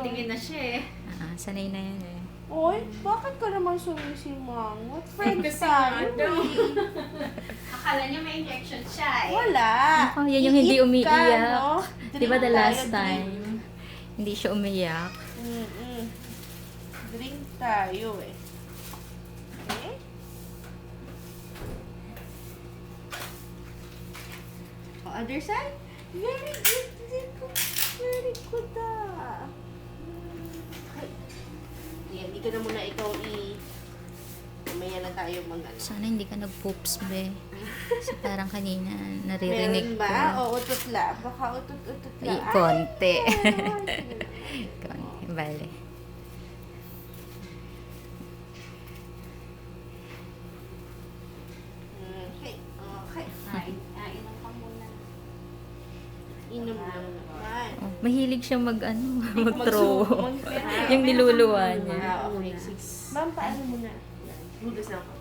Tingin na siya eh. Sanay na yan eh. Oy, bakit ka naman sumisimangot? Friends Kasi tayo nga daw. eh. Akala niya may injection siya eh. Wala. Ako, yan yung hindi Iip ka, umiiyak. no? Di ba the Drink last tayo, time, hindi siya umiyak. Drink tayo eh. Okay? O, other side? Very good. Very good ah. Okay. Yan, di ka na muna ikaw Mamaya na tayo Sana hindi ka nag-poops, be. Kasi parang kanina naririnig Meron ko. ba? O, utot lang. Baka utot lang. Ay, konti. Ay, sige lang. Konti, bale. Okay. Okay. Inom ka muna. Inom lang naman. Oh, mahilig siya mag-throw. Mag- Yung niluluwa niya. Okay, sige. Ma'am, paano muna? Hugas na ako.